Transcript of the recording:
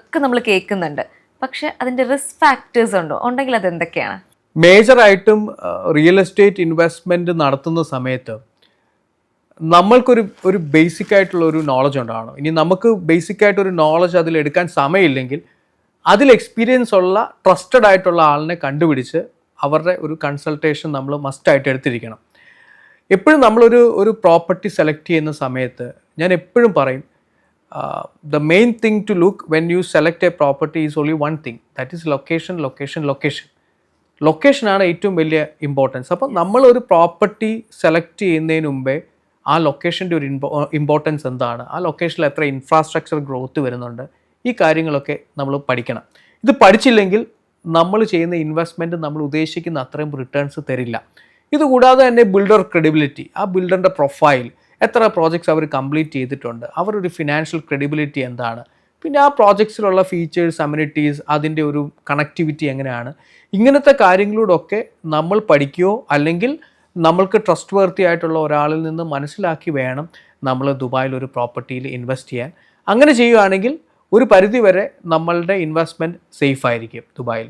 ഒക്കെ നമ്മൾ കേൾക്കുന്നുണ്ട്. പക്ഷെ അതിൻ്റെ റിസ്ക് ഫാക്ടേഴ്സ് ഉണ്ടെങ്കിൽ അത് എന്തൊക്കെയാണ്? മേജറായിട്ടും റിയൽ എസ്റ്റേറ്റ് ഇൻവെസ്റ്റ്മെൻറ്റ് നടത്തുന്ന സമയത്ത് നമ്മൾക്കൊരു ബേസിക് ആയിട്ടുള്ള ഒരു നോളജ് ഉണ്ടാവണം. ഇനി നമുക്ക് ബേസിക് ആയിട്ടൊരു നോളജ് അതിലെടുക്കാൻ സമയമില്ലെങ്കിൽ അതിൽ എക്സ്പീരിയൻസ് ഉള്ള ട്രസ്റ്റഡ് ആയിട്ടുള്ള ആളിനെ കണ്ടുപിടിച്ച് അവരുടെ ഒരു കൺസൾട്ടേഷൻ നമ്മൾ മസ്റ്റായിട്ട് എടുത്തിരിക്കണം. എപ്പോഴും നമ്മളൊരു പ്രോപ്പർട്ടി സെലക്ട് ചെയ്യുന്ന സമയത്ത് ഞാൻ എപ്പോഴും പറയും, the main thing to look when you select a property is only one thing, that is location location location. ലൊക്കേഷനാണ് ഏറ്റവും വലിയ ഇമ്പോർട്ടൻസ്. അപ്പം നമ്മളൊരു പ്രോപ്പർട്ടി സെലക്ട് ചെയ്യുന്നതിന് മുമ്പേ ആ ലൊക്കേഷൻ്റെ ഒരു ഇമ്പോർട്ടൻസ് എന്താണ്, ആ ലൊക്കേഷനിൽ എത്ര ഇൻഫ്രാസ്ട്രക്ചർ ഗ്രോത്ത് വരുന്നുണ്ട്, ഈ കാര്യങ്ങളൊക്കെ നമ്മൾ പഠിക്കണം. ഇത് പഠിച്ചില്ലെങ്കിൽ നമ്മൾ ചെയ്യുന്ന ഇൻവെസ്റ്റ്മെൻറ്റ് നമ്മൾ ഉദ്ദേശിക്കുന്ന അത്രയും റിട്ടേൺസ് തരില്ല. ഇതുകൂടാതെ തന്നെ ബിൽഡർ ക്രെഡിബിലിറ്റി, ആ ബിൽഡറിൻ്റെ പ്രൊഫൈൽ, എത്ര പ്രോജക്ട്സ് അവർ കംപ്ലീറ്റ് ചെയ്തിട്ടുണ്ട്, അവരൊരു ഫിനാൻഷ്യൽ ക്രെഡിബിലിറ്റി എന്താണ്, പിന്നെ ആ പ്രോജക്ട്സിലുള്ള ഫീച്ചേഴ്സ്, അമ്യൂണിറ്റീസ്, അതിൻ്റെ ഒരു കണക്ടിവിറ്റി എങ്ങനെയാണ്, ഇങ്ങനത്തെ കാര്യങ്ങളോടൊക്കെ നമ്മൾ പഠിക്കുകയോ അല്ലെങ്കിൽ നമ്മൾക്ക് ട്രസ്റ്റ് വർത്തി ആയിട്ടുള്ള ഒരാളിൽ നിന്ന് മനസ്സിലാക്കി വേണം നമ്മൾ ദുബായിൽ ഒരു പ്രോപ്പർട്ടിയിൽ ഇൻവെസ്റ്റ് ചെയ്യാൻ. അങ്ങനെ ചെയ്യുകയാണെങ്കിൽ ഒരു പരിധിവരെ നമ്മളുടെ ഇൻവെസ്റ്റ്മെൻറ്റ് സേഫ് ആയിരിക്കും ദുബായിൽ.